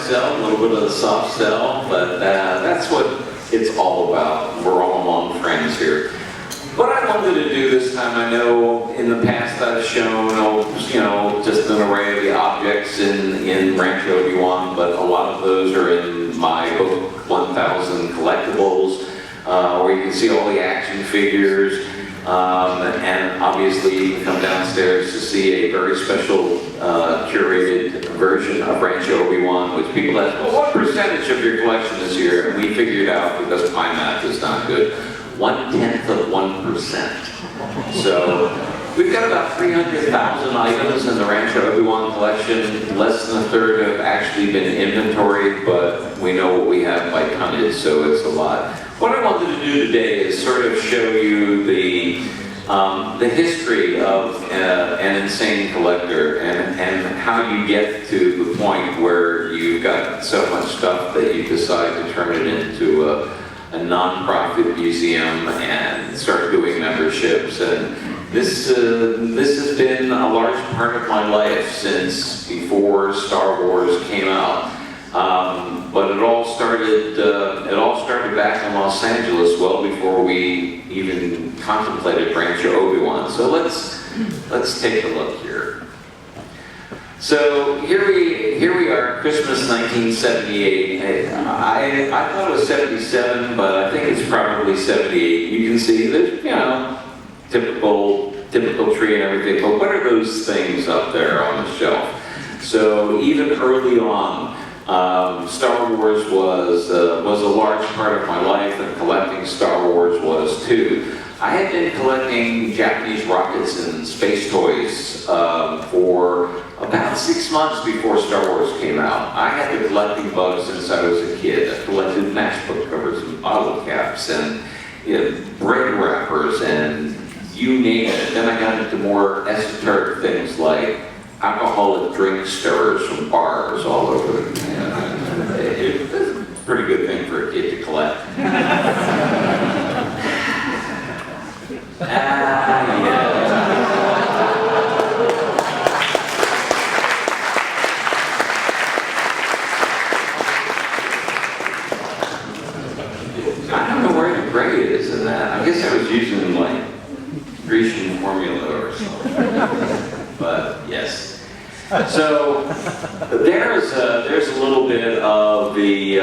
sell, a little bit of the soft sell, but that's what it's all about. We're all among friends here. What I wanted to do this time, I know in the past I've shown, just an array of the objects in Rancho Obi-Wan, but a lot of those are in my book, 1000 Collectibles, where you can see all the action figures, and obviously you can come downstairs to see a very special curated version of Rancho Obi-Wan, which people ask, well, what percentage of your collection is here? And we figured out, because my math is not good, 0.1%. So we've got about 300,000 items in the Rancho Obi-Wan collection. Less than a third have actually been inventoried, but we know what we have by tonnage, so it's a lot. What I wanted to do today is sort of show you the history of an insane collector and how you get to the point where you've got so much stuff that you decide to turn it into a non-profit museum and start doing memberships. And this has been a large part of my life since before Star Wars came out. But it all started back in Los Angeles well before we even contemplated Rancho Obi-Wan. So let's take a look here. So here we are, Christmas 1978. I thought it was 77, but I think it's probably 78. You can see there's, typical tree and everything, but what are those things up there on the shelf? So even early on, Star Wars was a large part of my life, and collecting Star Wars was too. I had been collecting Japanese rockets and space toys for about 6 months before Star Wars came out. I had been collecting bugs since I was a kid. I collected matchbook covers and bottle caps and bread wrappers and you name it. Then I got into more esoteric things like alcoholic drink stirrers from bars all over the It's a pretty good thing for a kid to collect. I don't know where the gray is in that. I guess I was using like Grecian formula or something. But yes. So there's a little bit of the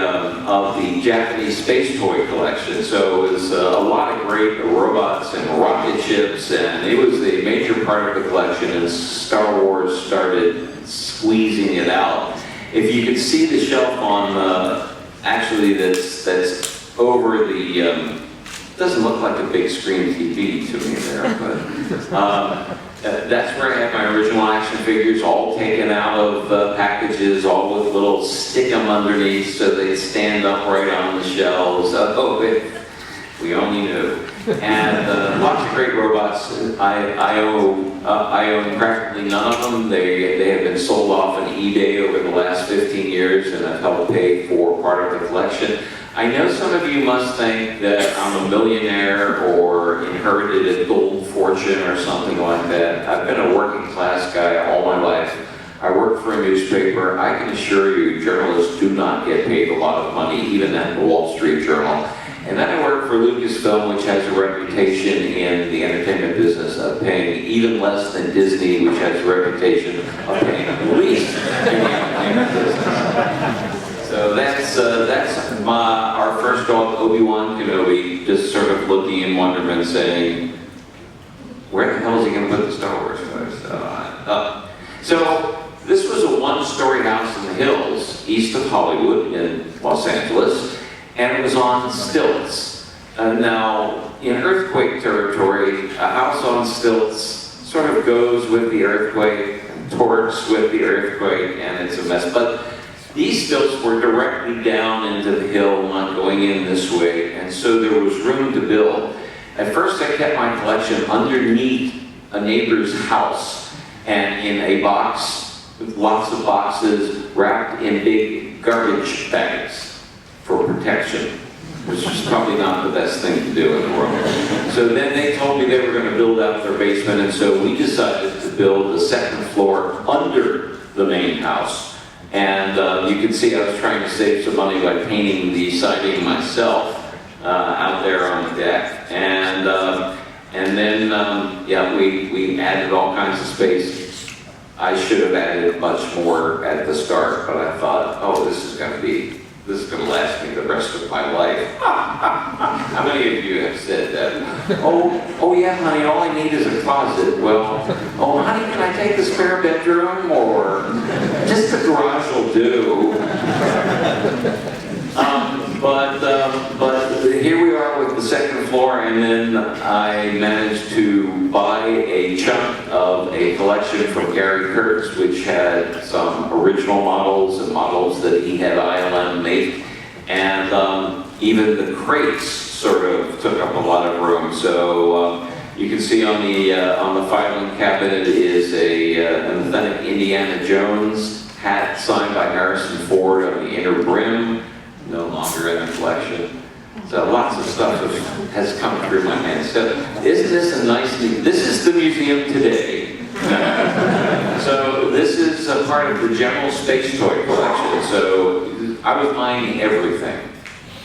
Japanese space toy collection. So it was a lot of great robots and rocket ships, and it was a major part of the collection as Star Wars started squeezing it out. If you could see the shelf on actually that's over the doesn't look like a big screen TV to me there, but. That's where I had my original action figures all taken out of packages, all with little stick-em underneath so they stand upright on the shelves. We only knew. And lots of great robots. I own practically none of them. They have been sold off on eBay over the last 15 years, and I've helped pay for part of the collection. I know some of you must think that I'm a millionaire or inherited a gold fortune or something like that. I've been a working class guy all my life. I work for a newspaper. I can assure you journalists do not get paid a lot of money, even at the Wall Street Journal. And then I work for Lucasfilm, which has a reputation in the entertainment business of paying even less than Disney, which has a reputation of paying the least in the entertainment business. So that's our first dog, Obi-Wan Kenobi, just sort of looking in wonderment saying, where the hell is he going to put the Star Wars toys? So this was a one-story house in the hills, east of Hollywood in Los Angeles, and it was on stilts. Now, in earthquake territory, a house on stilts sort of goes with the earthquake, and torques with the earthquake, and it's a mess. But these stilts were directly down into the hill, not going in this way, and so there was room to build. At first I kept my collection underneath a neighbor's house, and in a box, with lots of boxes wrapped in big garbage bags for protection, which is probably not the best thing to do in the world. So then they told me they were going to build out their basement, and so we decided to build the second floor under the main house. And you can see I was trying to save some money by painting the siding myself out there on the deck. And then, yeah, we added all kinds of space. I should have added much more at the start, but I thought, oh, this is going to last me the rest of my life. How many of you have said that? Oh yeah, honey, all I need is a closet. Well, oh honey, can I take the spare bedroom? Or just the garage will do. But here we are with the second floor, and then I managed to buy a chunk of a collection from Gary Kurtz, which had some original models and models that he had ILM make, and even the crates sort of took up a lot of room. So you can see on the filing cabinet is an authentic Indiana Jones hat signed by Harrison Ford on the inner brim. No longer in the collection. So lots of stuff has come through my hands. So isn't this a nice, this is the museum today. So this is a part of the general space toy collection. So I was buying everything.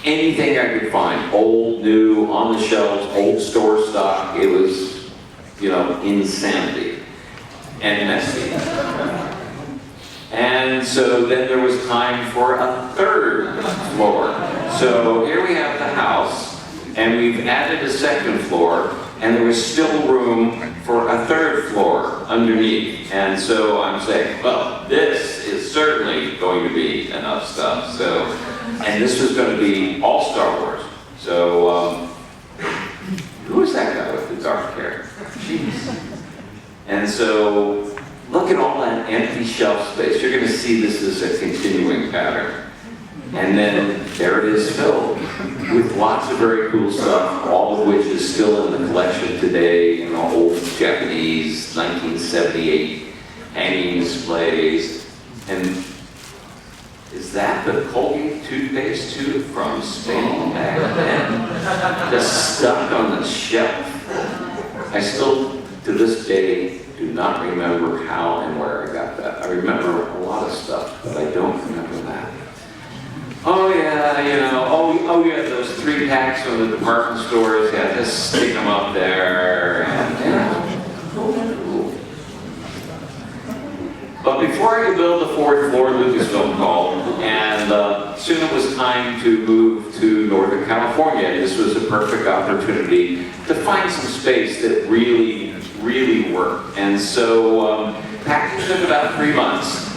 Anything I could find, old, new, on the shelves, old store stock. It was, you know, insanity and messy. And so then there was time for a third floor. So here we have the house, and we've added a second floor, and there was still room for a third floor underneath. And so I'm saying, well, this is certainly going to be enough stuff. So, and this was going to be all Star Wars. So, who is that guy with the dark hair? Jeez. And so, look at all that empty shelf space. You're going to see this as a continuing pattern. And then there it is filled with lots of very cool stuff, all of which is still in the collection today, you know, old Japanese 1978 hanging displays. And is that the Colgate toothpaste tube from Spain back then? Just stuck on the shelf. I still, to this day, do not remember how and where I got that. I remember a lot of stuff, but I don't remember that. Oh yeah, you know, oh yeah, those 3 packs from the department stores, yeah, just stick them up there, and yeah. But before I could build the 4th floor, Lucasfilm called, and soon it was time to move to Northern California. This was a perfect opportunity to find some space that really worked. And so packing took about 3 months,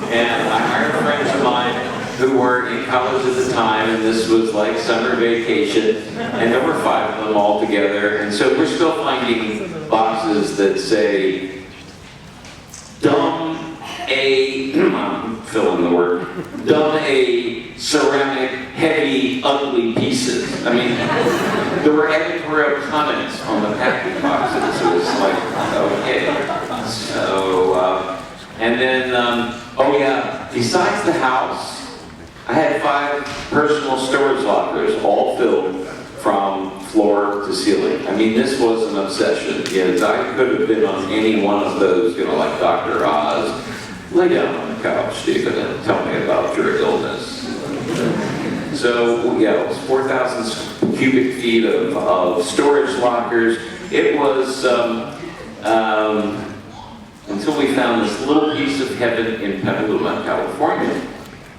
and I hired friends of mine who were in college at the time, and this was like summer vacation, and there were 5 of them all together. And so we're still finding boxes that say, dumb a, fill in the word, dumb a ceramic, heavy, ugly pieces. I mean, there were editorial comments on the packing boxes. It was like, okay. So, and then, oh yeah, besides the house, I had 5 personal storage lockers, all filled from floor to ceiling. I mean, this was an obsession. Yes, I could have been on any one of those, you know, like Dr. Oz. Lay down on the couch, Stephen, and tell me about your illness. So, yeah, it was 4,000 cubic feet of storage lockers. It was, until we found this little piece of heaven in Petaluma, California.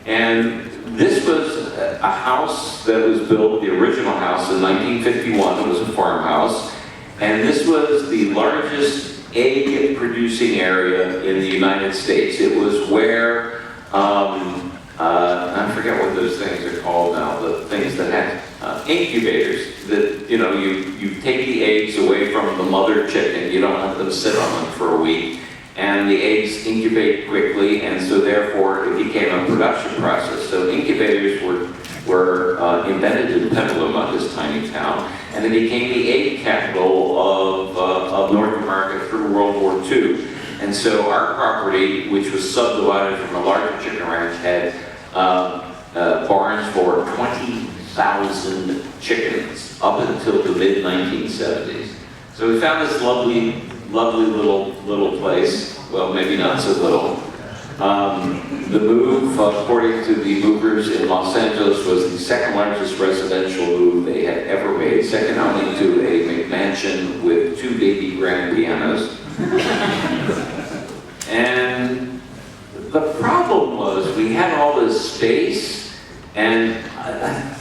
And this was a house that was built, the original house, in 1951. It was a farmhouse. And this was the largest egg-producing area in the United States. It was where, I forget what those things are called now, the things that had incubators, that, you know, you take the eggs away from the mother chicken, you don't let them sit on them for a week, and the eggs incubate quickly, and so therefore it became a production process. So incubators were invented in Petaluma, this tiny town, and it became the egg capital of North America through World War II. And so our property, which was subdivided from a larger chicken ranch, had barns for 20,000 chickens up until the mid-1970s. So we found this lovely little place. Well, maybe not so little. The move, according to the movers in Los Angeles, was the second largest residential move they had ever made, second only to a McMansion with 2 baby grand pianos. And the problem was we had all this space, and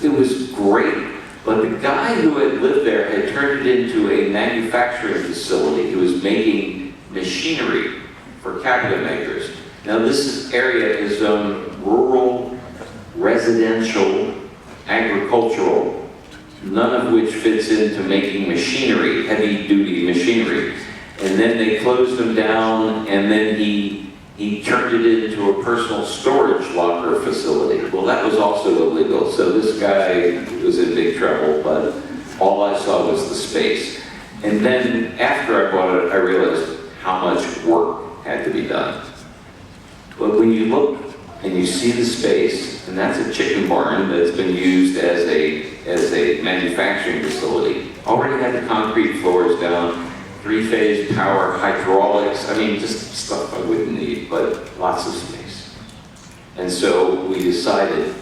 it was great, but the guy who had lived there had turned it into a manufacturing facility. He was making machinery for cabinet makers. Now this area is rural, residential, agricultural, none of which fits into making machinery, heavy-duty machinery. And then they closed them down, and then he turned it into a personal storage locker facility. Well, that was also illegal, so this guy was in big trouble, but all I saw was the space. And then after I bought it, I realized how much work had to be done. But when you look and you see the space, and that's a chicken barn that's been used as a manufacturing facility, already had the concrete floors down, 3-phase power, hydraulics, I mean, just stuff I wouldn't need, but lots of space. And so we decided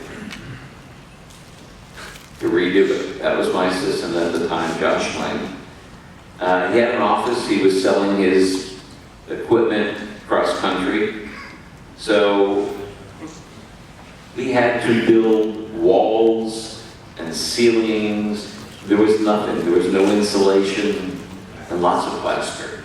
to redo it. That was my assistant at the time, Josh Lang. He had an office, he was selling his equipment cross country. So we had to build walls and ceilings. There was nothing. There was no insulation and lots of plaster.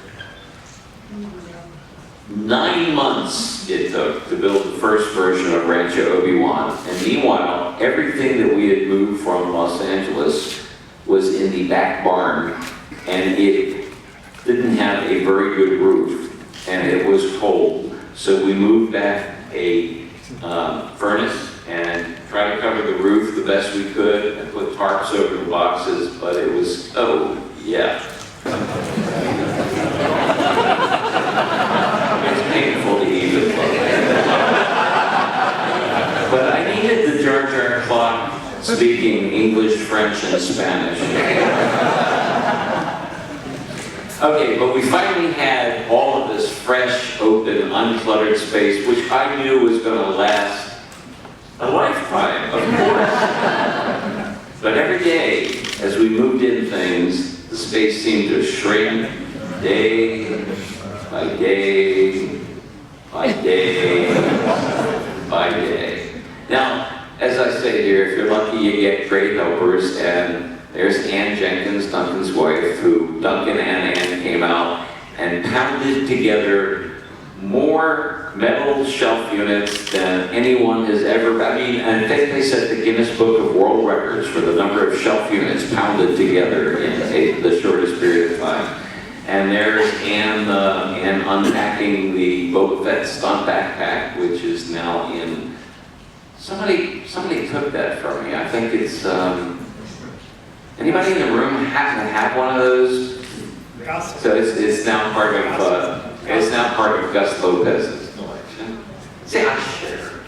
9 months it took to build the first version of Rancho Obi-Wan. And meanwhile, everything that we had moved from Los Angeles was in the back barn, and it didn't have a very good roof, and it was cold. So we moved back a furnace and tried to cover the roof the best we could and put tarps over the boxes, but it was, oh, yeah. It's painful to even look at. But I needed the Jar Jar clock speaking English, French, and Spanish. Okay, but we finally had all of this fresh, open, uncluttered space, which I knew was going to last a lifetime, of course. But every day, as we moved in things, the space seemed to shrink day by day by day by day. Now, as I say here, if you're lucky, you get great helpers, and there's Ann Jenkins, Duncan's wife, who Duncan and Ann came out and pounded together more metal shelf units than anyone has ever. I mean, I think they set the Guinness Book of World Records for the number of shelf units pounded together in the shortest period of time. And there's Ann unpacking the Boba Fett stunt backpack, which is now in. Somebody took that from me. I think it's. Anybody in the room happen to have one of those? So it's now part of Gus Lopez's collection. See, I share.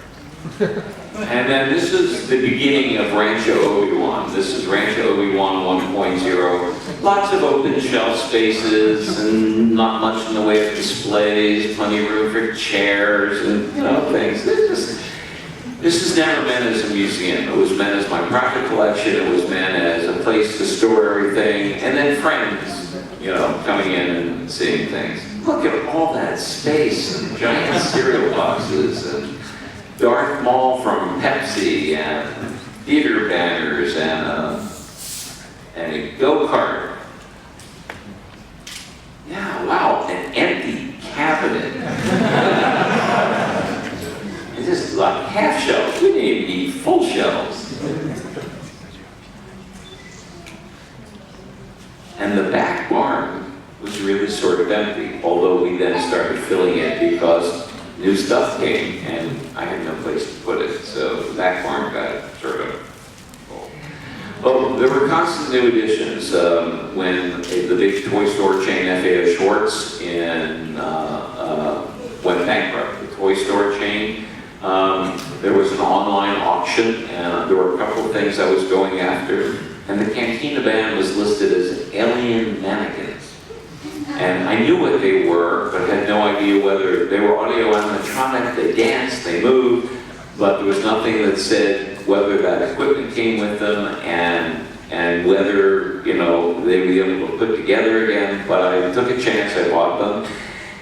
And then this is the beginning of Rancho Obi-Wan. This is Rancho Obi-Wan 1.0. Lots of open shelf spaces and not much in the way of displays. Plenty of room for chairs and things. This is never meant as a museum. It was meant as my private collection. It was meant as a place to store everything. And then friends, coming in and seeing things. Look at all that space and giant cereal boxes and Darth Maul from Pepsi and theater banners and a go-kart. Yeah, wow, an empty cabinet. It's just like half shelves. We didn't even need full shelves. And the back barn was really sort of empty, although we then started filling it because new stuff came and I had no place to put it. So the back barn got sort of full. Well, there were constant new additions. When the big toy store chain FAO Schwartz went bankrupt, the toy store chain, there was an online auction, and there were a couple of things I was going after. And the Cantina Band was listed as alien mannequins. And I knew what they were, but had no idea whether they were audio animatronic, they danced, they moved, but there was nothing that said whether that equipment came with them and whether, you know, they would be able to put together again. But I took a chance, I bought them.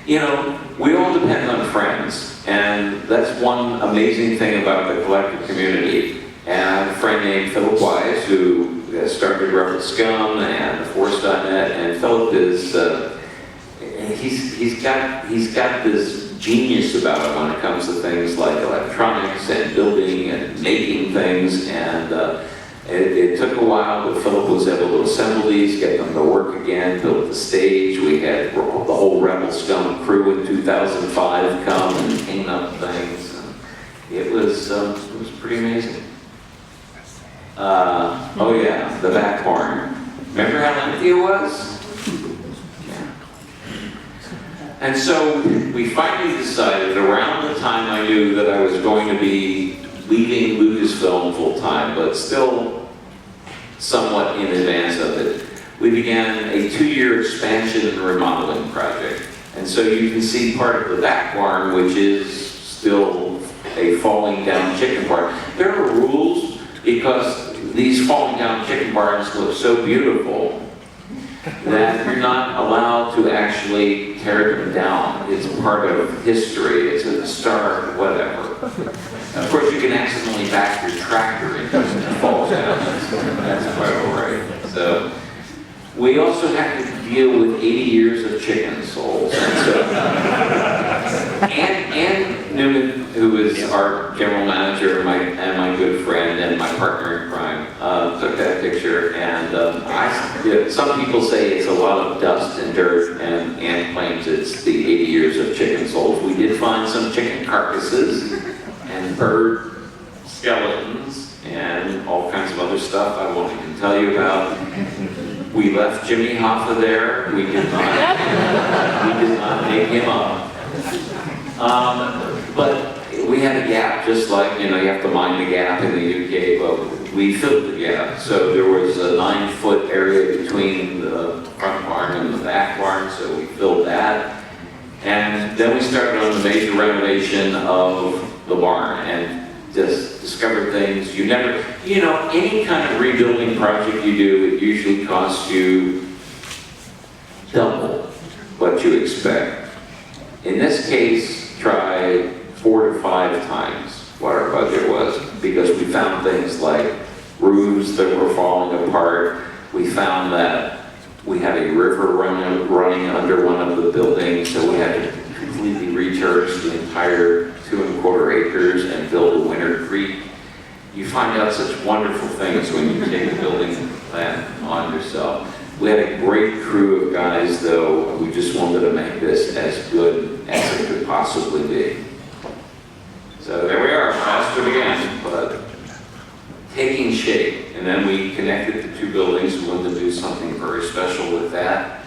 You know, we all depend on friends, and that's one amazing thing about the collector community. And I have a friend named Philip Wise who started Rebel Scum and Force.net, and Philip is, he's got this genius about it when it comes to things like electronics and building and making things, and it took a while, but Philip was able to assemble these, get them to work again, build the stage. We had the whole Rebel Scum crew in 2005 come and paint up things. It was pretty amazing. Oh yeah, the back barn. Remember how empty it was? Yeah. And so we finally decided, around the time I knew that I was going to be leaving Lucasfilm full time, but still somewhat in advance of it, we began a 2-year expansion and remodeling project. And so you can see part of the back barn, which is still a falling down chicken barn. There are rules, because these falling down chicken barns look so beautiful that you're not allowed to actually tear them down. It's part of history, it's a star, whatever. Of course, you can accidentally back your tractor into it and it falls down. That's quite all right. So, we also have to deal with 80 years of chicken souls. And so, Ann Newman, who is our general manager and my good friend and my partner in crime, took that picture. And some people say it's a lot of dust and dirt, and Ann claims it's the 80 years of chicken souls. We did find some chicken carcasses and bird skeletons and all kinds of other stuff I won't even tell you about. We left Jimmy Hoffa there. We did not make him up. But we had a gap, just like, you know, you have to mind the gap in the UK, but we filled the gap. So there was a 9-foot area between the front barn and the back barn, so we filled that. And then we started on the major renovation of the barn and just discovered things you never, you know, any kind of rebuilding project you do, it usually costs you double what you expect. In this case, try 4 to 5 times what our budget was, because we found things like roofs that were falling apart. We found that we had a river running under one of the buildings, so we had to completely returf the entire 2¼ acres and build a winter creek. You find out such wonderful things when you take a building plan on yourself. We had a great crew of guys, though. We just wanted to make this as good as it could possibly be. So there we are, faster again, but taking shape. And then we connected the 2 buildings. We wanted to do something very special with that.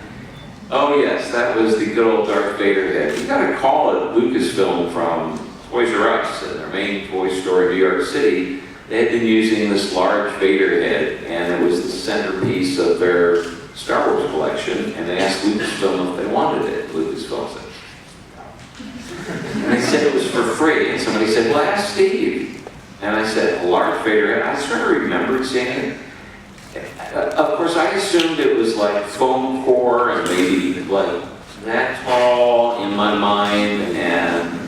Oh yes, that was the good old Darth Vader head. We got a call at Lucasfilm from Toys R Us in their main toy store in New York City. They had been using this large Vader head, and it was the centerpiece of their Star Wars collection, and they asked Lucasfilm if they wanted it. Lucasfilm said. And they said it was for free, and somebody said, well, ask Steve. And I said, a large Vader head? I sort of remembered seeing it. Of course, I assumed it was like foam core and maybe like that tall in my mind, and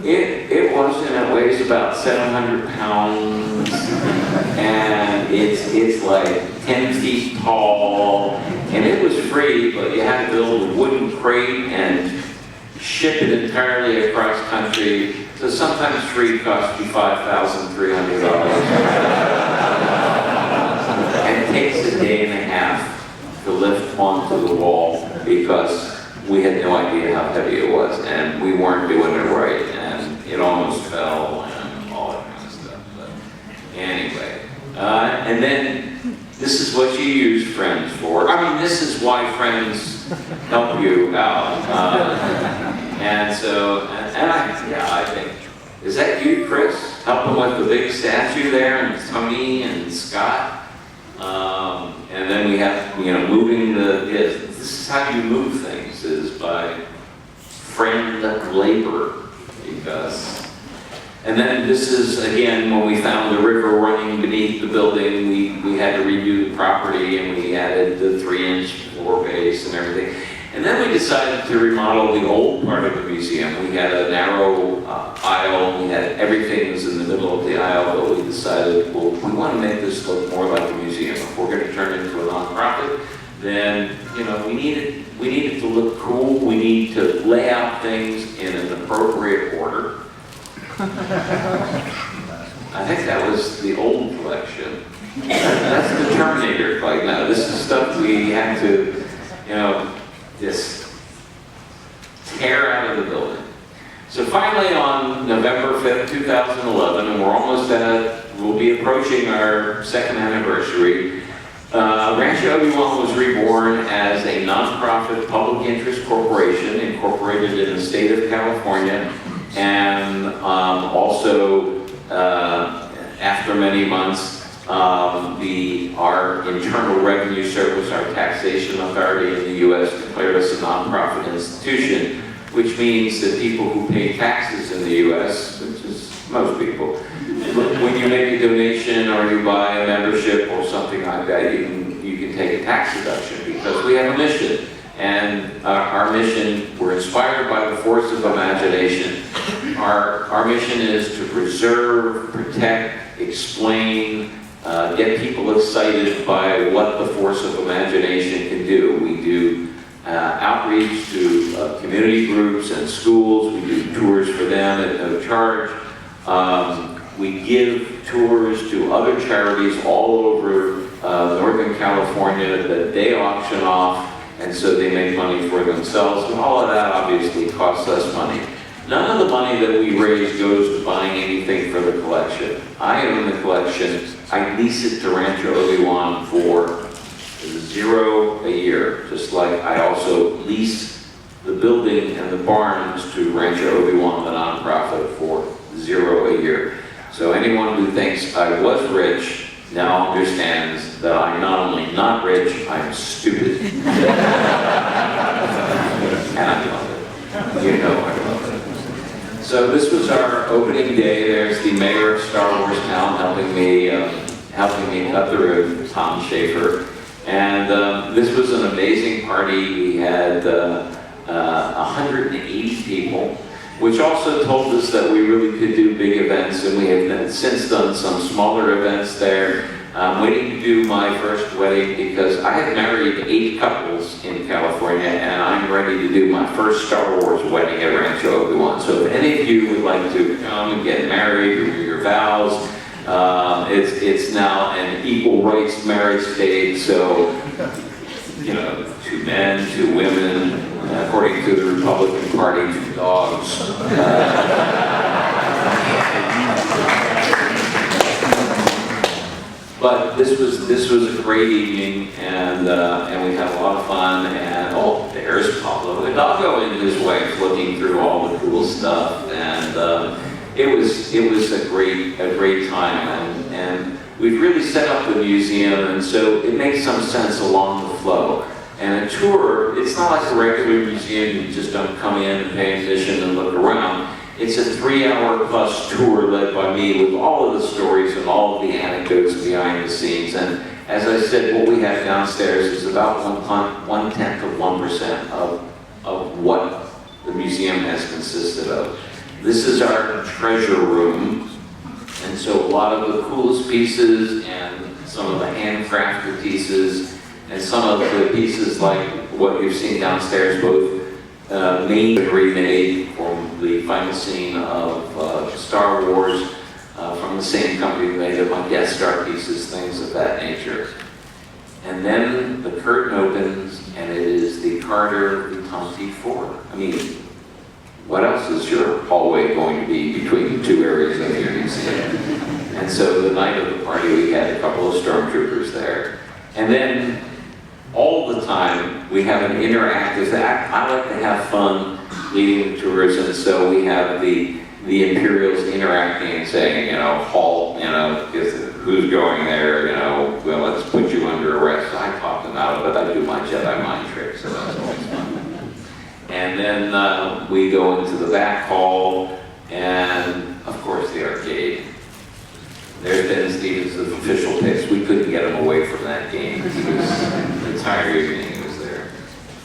it wasn't. It weighs about 700 pounds, and it's like 10 feet tall, and it was free, but you had to build a wooden crate and ship it entirely across country. So sometimes free cost you $5,300. And it takes a day and a half to lift onto the wall because we had no idea how heavy it was, and we weren't doing it right, and it almost fell and all that kind of stuff. But anyway, and then this is what you use friends for. I mean, this is why friends help you out. And so, I think, is that you, Chris? Helping with the big statue there, and Tony and Scott? And then we have, moving this this is how you move things, is by friend labor, because. And then this is, again, when we found the river running beneath the building, we had to redo the property, and we added the 3-inch floor base and everything. And then we decided to remodel the old part of the museum. We had a narrow aisle, we had everything was in the middle of the aisle, but we decided, well, we want to make this look more like a museum. If we're going to turn it into a nonprofit, then, you know, we need it to look cool. We need to lay out things in an appropriate order. I think that was the old collection. That's the Terminator collection. Now, this is stuff we had to, you know, just tear out of the building. So finally on November 5th, 2011, and we're almost we'll be approaching our 2nd anniversary, Rancho Obi-Wan was reborn as a nonprofit public interest corporation incorporated in the state of California, and also after many months, our Internal Revenue Service, our taxation authority in the U.S., declared us a nonprofit institution, which means that people who pay taxes in the U.S., which is most people, when you make a donation or you buy a membership or something like that, you can take a tax deduction, because we have a mission. And our mission, we're inspired by the force of imagination. Our mission is to preserve, protect, explain, get people excited by what the force of imagination can do. We do outreach to community groups and schools. We do tours for them at no charge. We give tours to other charities all over Northern California that they auction off, and so they make money for themselves. And all of that obviously costs us money. None of the money that we raise goes to buying anything for the collection. I own the collection. I lease it to Rancho Obi-Wan for $0 a year, just like I also lease the building and the barns to Rancho Obi-Wan, the nonprofit, for $0 a year. So anyone who thinks I was rich now understands that I'm not only not rich, I'm stupid. And I love it. You know I love it. So this was our opening day. There's the mayor of Star Wars Town helping me cut the roof, Tom Schaefer. And this was an amazing party. We had 180 people, which also told us that we really could do big events, and we have since done some smaller events there. I'm waiting to do my first wedding because I have married 8 couples in California, and I'm ready to do my first Star Wars wedding at Rancho Obi-Wan. So if any of you would like to come and get married or do your vows, it's now an equal rights marriage state, so, you know, 2 men, 2 women, according to the Republican Party, 2 dogs. But this was a great evening, and we had a lot of fun. And oh, there's Pablo the doggo and his wife looking through all the cool stuff, and it was a great time. And we've really set up the museum, and so it makes some sense along the flow. And a tour, it's not like a regular museum. You just don't come in and pay admission and look around. It's a 3-hour plus tour led by me with all of the stories and all of the anecdotes behind the scenes. And as I said, what we have downstairs is about 1/10 of what the museum has consisted of. This is our treasure room. And so a lot of the coolest pieces and some of the handcrafted pieces and some of the pieces like what you've seen downstairs, both remade from the final scene of Star Wars, from the same company that made my Death Star pieces, things of that nature. And then the curtain opens, and it is the Carter Vitanti 4. I mean, what else is your hallway going to be between the 2 areas of your museum? And so the night of the party, we had a couple of stormtroopers there. And then all the time, we have an interactive act. I like to have fun leading the tours, and so we have the Imperials interacting and saying, you know, halt, you know, who's going there, you know, well, let's put you under arrest. I talk them out of it. I do my Jedi mind tricks. So And then we go into the back hall, and of course the arcade. There's Ben Stevens' official picks. We couldn't get him away from that game. He was, the entire evening he was there.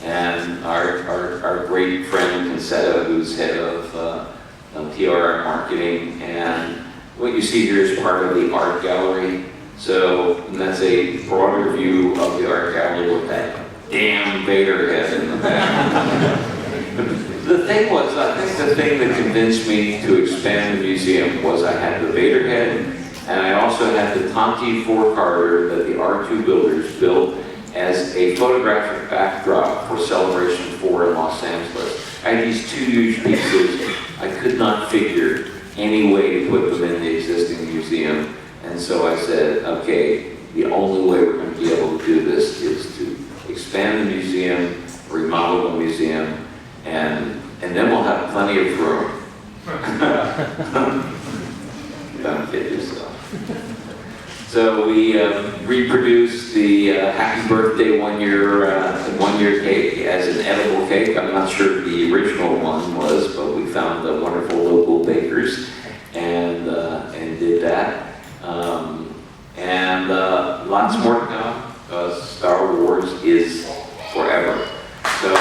And our great friend Concetta, who's head of PR and marketing, and what you see here is part of the art gallery. So that's a broader view of the art gallery with that damn Vader head in the back. The thing was, I think the thing that convinced me to expand the museum was I had the Vader head, and I also had the Tonti 4-carder that the R2 builders built as a photographic backdrop for Celebration 4 in Los Angeles. I had these two huge pieces. I could not figure any way to put them in the existing museum. And so I said, okay, the only way we're going to be able to do this is to expand the museum, remodel the museum, and then we'll have plenty of room. Don't kid yourself. So we reproduced the Happy Birthday one-year cake as an edible cake. I'm not sure the original one was, but we found the wonderful local bakers and did that. And lots more to come, because Star Wars is forever. So.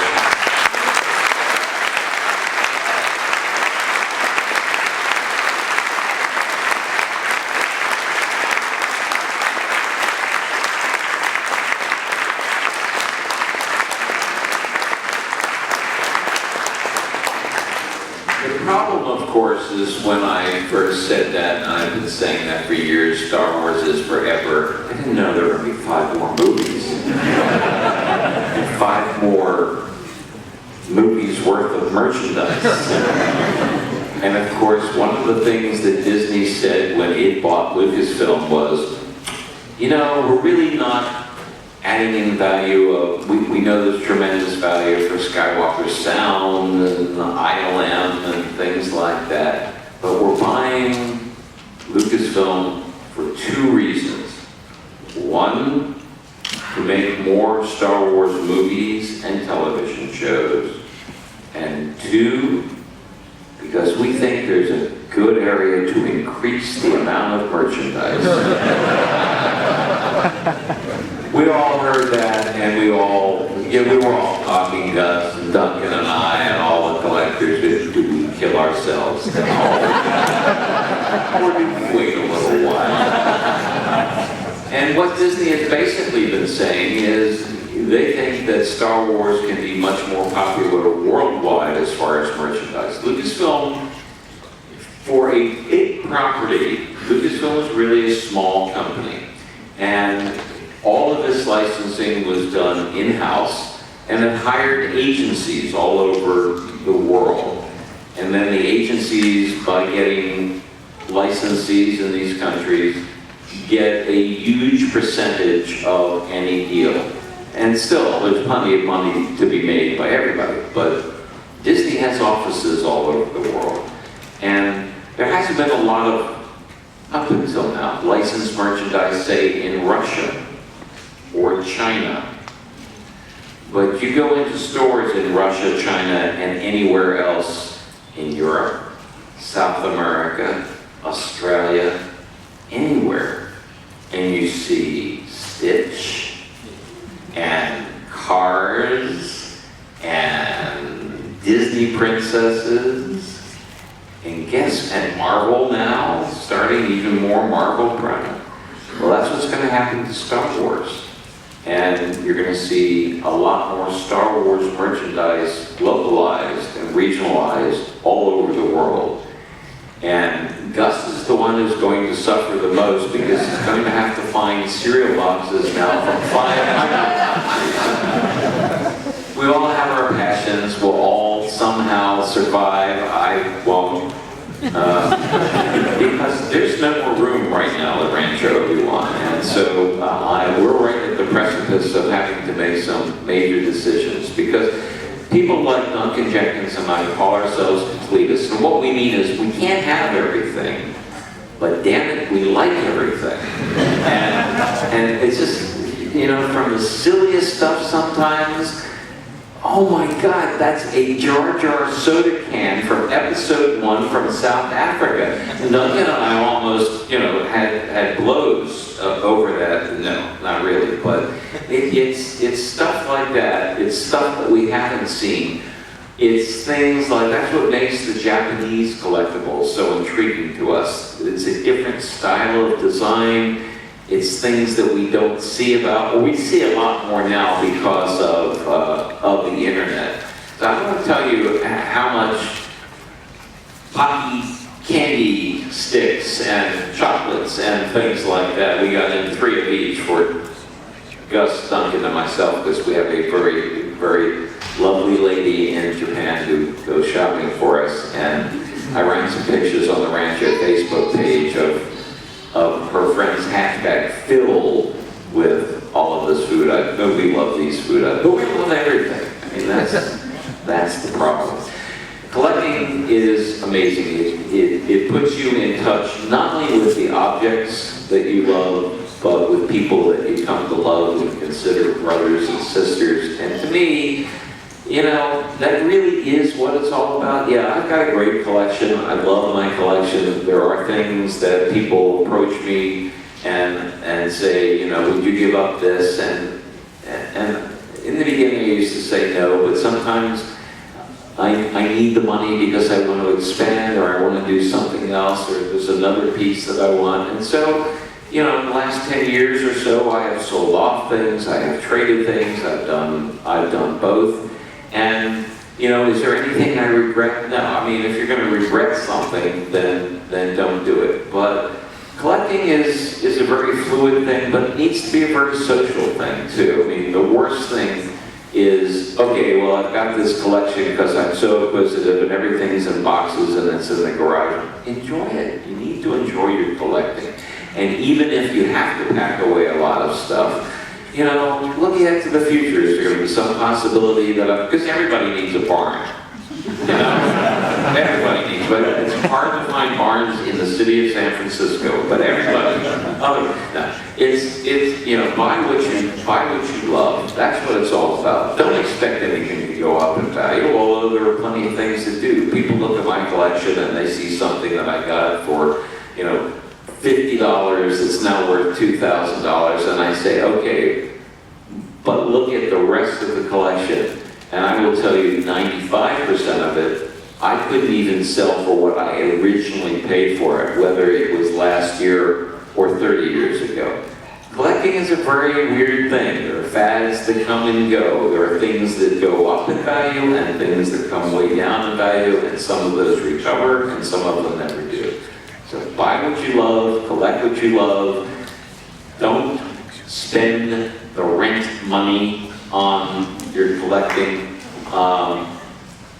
The problem, of course, is when I first said that, and I've been saying that for years, Star Wars is forever. I didn't know there were going to be 5 more movies. And 5 more movies worth of merchandise. And of course, one of the things that Disney said when it bought Lucasfilm was, you know, we're really not adding in value of, we know there's tremendous value for Skywalker sound and ILM and things like that, but we're buying Lucasfilm for 2 reasons. 1, to make more Star Wars movies and television shows, and 2, because we think there's a good area to increase the amount of merchandise. We all heard that, and we were all talking, Gus and Duncan and I and all the collectors, do we kill ourselves? Or do we wait a little while? And what Disney has basically been saying is they think that Star Wars can be much more popular worldwide as far as merchandise. Lucasfilm, for a big property, Lucasfilm is really a small company. And all of this licensing was done in-house, and it hired agencies all over the world. And then the agencies, by getting licensees in these countries, get a huge percentage of any deal. And still, there's plenty of money to be made by everybody, but Disney has offices all over the world. And there hasn't been a lot of, up until now, licensed merchandise, say, in Russia or China. But you go into stores in Russia, China, and anywhere else in Europe, South America, Australia, anywhere, and you see Stitch and Cars and Disney princesses, and Marvel now, starting even more Marvel product. Well, that's what's going to happen to Star Wars. And you're going to see a lot more Star Wars merchandise localized and regionalized all over the world. And Gus is the one who's going to suffer the most, because he's going to have to find cereal boxes now from 5 countries. We all have our passions. We'll all somehow survive. I won't. Because there's no more room right now at Rancho Obi-Wan. And so we're right at the precipice of having to make some major decisions, because people like Duncan Jenkins and I call ourselves completists. And what we mean is we can't have everything, but damn it, we like everything. And it's just, you know, from the silliest stuff sometimes, oh my God, that's a Jar Jar soda can from episode 1 from South Africa. And Duncan and I almost, had blows over that. No, not really, but it's stuff like that. It's stuff that we haven't seen. It's things like, that's what makes the Japanese collectibles so intriguing to us. It's a different style of design. It's things that we don't see about, or we see a lot more now because of the internet. So I want to tell you how much Pocky candy sticks and chocolates and things like that. We got in 3 of each for Gus, Duncan, and myself, because we have a very, very lovely lady in Japan who goes shopping for us. And I ran some pictures on the Rancho Facebook page of her friend's hatchback filled with all of this food. We love these food, but we love everything. I mean, that's the problem. Collecting is amazing. It puts you in touch not only with the objects that you love, but with people that you come to love and consider brothers and sisters. And to me, that really is what it's all about. Yeah, I've got a great collection. I love my collection. There are things that people approach me and say, would you give up this? And in the beginning I used to say no, but sometimes I need the money because I want to expand, or I want to do something else, or there's another piece that I want. And so, in the last 10 years or so, I have sold off things, I have traded things, I've done both. And, is there anything I regret? No. I mean, if you're going to regret something, then don't do it. But collecting is a very fluid thing, but it needs to be a very social thing, too. I mean, the worst thing is, okay, well, I've got this collection because I'm so acquisitive and everything's in boxes and it's in the garage. Enjoy it. You need to enjoy your collecting. And even if you have to pack away a lot of stuff, looking ahead to the future, is there going to be some possibility that, because everybody needs a barn. Everybody needs, but it's hard to find barns in the city of San Francisco, but everybody, buy what you love. That's what it's all about. Don't expect anything to go up in value, although there are plenty of things that do. People look at my collection and they see something that I got for, $50, it's now worth $2,000, and I say, okay, but look at the rest of the collection, and I will tell you 95% of it, I couldn't even sell for what I originally paid for it, whether it was last year or 30 years ago. Collecting is a very weird thing. There are fads that come and go. There are things that go up in value and things that come way down in value, and some of those recover and some of them never do. So buy what you love, collect what you love. Don't spend the rent money on your collecting.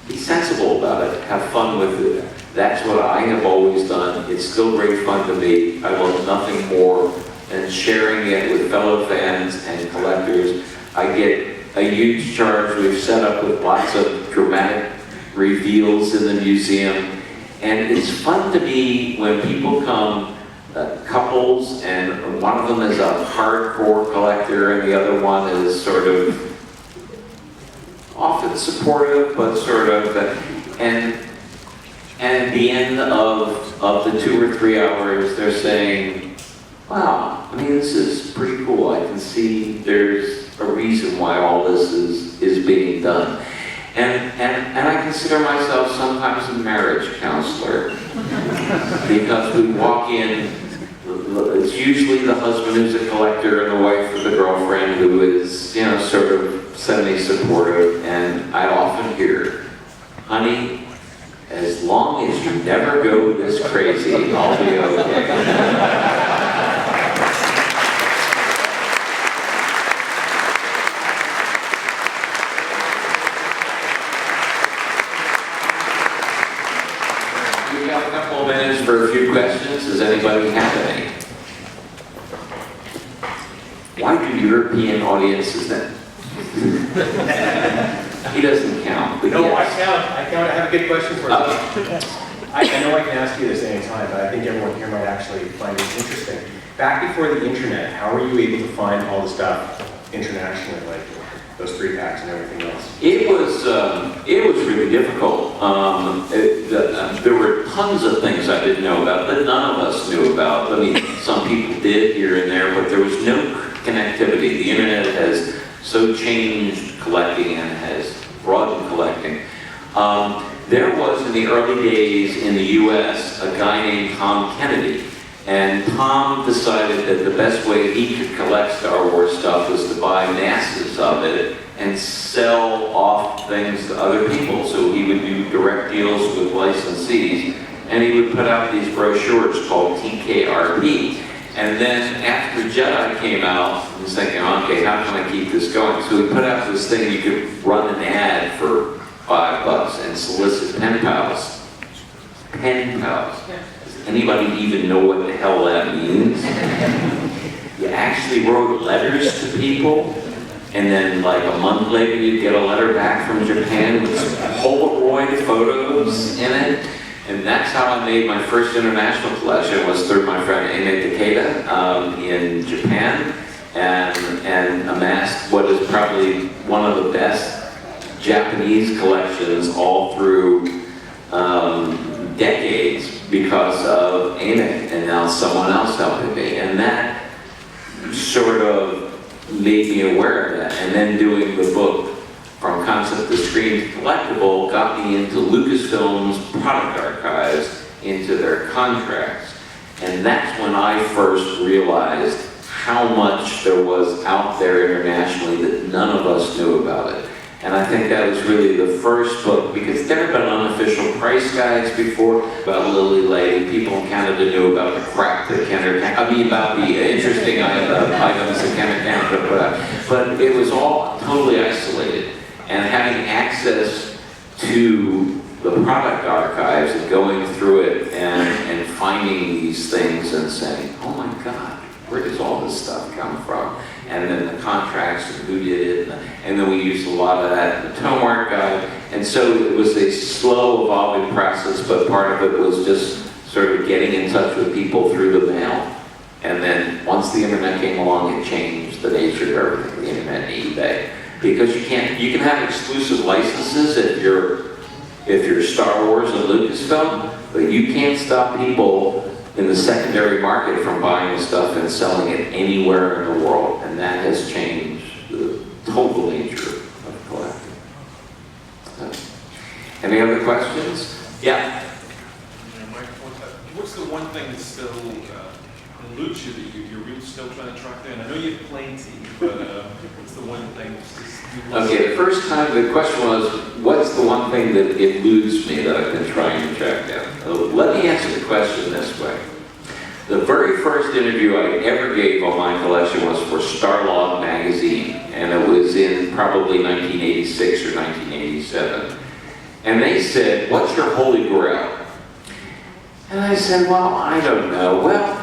Be sensible about it. Have fun with it. That's what I have always done. It's still great fun to me. I love nothing more than sharing it with fellow fans and collectors. I get a huge charge. We've set up with lots of dramatic reveals in the museum. And it's fun to me when people come, couples, and one of them is a hardcore collector and the other one is sort of often supportive, but sort of, and at the end of the 2 or 3 hours, they're saying, wow, I mean, this is pretty cool. I can see there's a reason why all this is being done. And I consider myself sometimes a marriage counselor because we walk in, it's usually the husband who's a collector and the wife or the girlfriend who is, sort of semi-supportive, and I often hear, honey, as long as you never go this crazy, I'll be okay. For a few questions. Does anybody have any? Why do European audiences then? He doesn't count. No, yes. I count. I have a good question for you. I know I can ask you this anytime, but I think everyone here might actually find it interesting. Back before the internet, how were you able to find all the stuff internationally? those 3-packs and everything else? It was really difficult. There were tons of things I didn't know about that none of us knew about. I mean, some people did here and there, but there was no connectivity. The internet has so changed collecting and has broadened collecting. There was, in the early days in the US, a guy named Tom Kennedy. And Tom decided that the best way he could collect Star Wars stuff was to buy masses of it and sell off things to other people. So he would do direct deals with licensees, and he would put out these brochures called TKRP. And then after Jedi came out, he was thinking, okay, how can I keep this going? So he put out this thing you could run an ad for $5 and solicit pen pals. Pen pals. Does anybody even know what the hell that means? You actually wrote letters to people, and then like a month later you'd get a letter back from Japan with Polaroid photos in it. And that's how I made my first international collection, was through my friend Ame Takeda in Japan, and amassed what is probably one of the best Japanese collections all through decades because of Ame, and now someone else helping me. And that sort of made me aware of that. And then doing the book From Concept to Screen to Collectible got me into Lucasfilm's product archives, into their contracts. And that's when I first realized how much there was out there internationally that none of us knew about it. And I think that was really the first book, because there had been unofficial price guides before about Lily Lady. People in Canada knew about the crap that about the interesting items that Canada put out. But it was all totally isolated. And having access to the product archives and going through it and finding these things and saying, oh my God, where does all this stuff come from? And then the contracts and who did it, and then we used a lot of that in the Tome Art Guide. And so it was a slow evolving process, but part of it was just sort of getting in touch with people through the mail. And then once the internet came along, it changed the nature of everything, the internet and eBay. Because you can have exclusive licenses if you're Star Wars and Lucasfilm, but you can't stop people in the secondary market from buying the stuff and selling it anywhere in the world. And that has changed the total nature of collecting. Any other questions? Yeah? What's the one thing that still eludes you that you're really still trying to track down? I know you have plenty, but what's the one thing that's just... Okay, the first time the question was, what's the one thing that eludes me that I've been trying to track down? Let me answer the question this way. The very first interview I ever gave on my collection was for Starlog magazine, and it was in probably 1986 or 1987. And they said, what's your holy grail? And I said, well, I don't know. Well,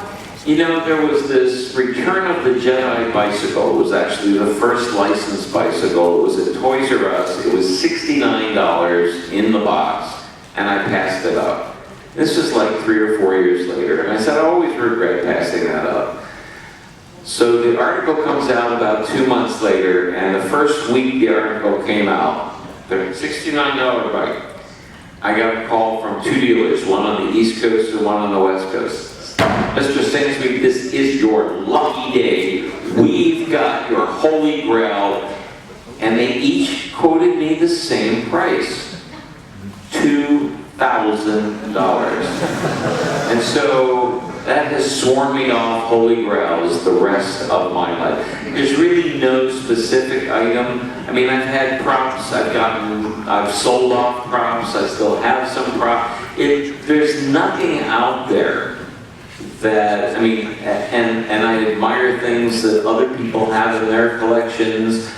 you know, there was this Return of the Jedi bicycle. It was actually the first licensed bicycle. It was at Toys R Us. It was $69 in the box, and I passed it up. This was like 3 or 4 years later, and I said, I always regret passing that up. So the article comes out about 2 months later, and the first week the article came out, the $69 bike, I got a call from 2 dealers, one on the East Coast and one on the West Coast. Mr. Sansweet, this is your lucky day. We've got your holy grail. And they each quoted me the same price, $2,000. And so that has sworn me off holy grails the rest of my life. There's really no specific item. I mean, I've had props, I've sold off props, I still have some props. There's nothing out there that, I mean, and I admire things that other people have in their collections.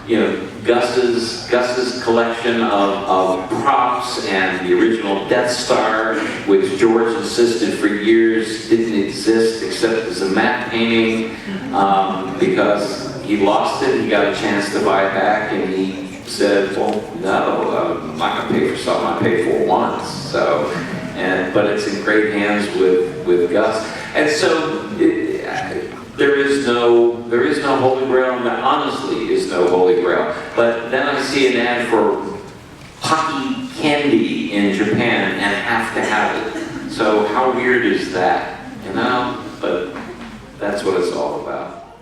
You know, Gus's collection of props and the original Death Star, which George insisted for years didn't exist except as a matte painting, because he lost it, he got a chance to buy it back, and he said, well, no, I'm not going to pay for something I paid for once. So, but it's in great hands with Gus. And so there is no no holy grail, and there honestly is no holy grail. But then I see an ad for Pocky candy in Japan and have to have it. So how weird is that, you know? But that's what it's all about.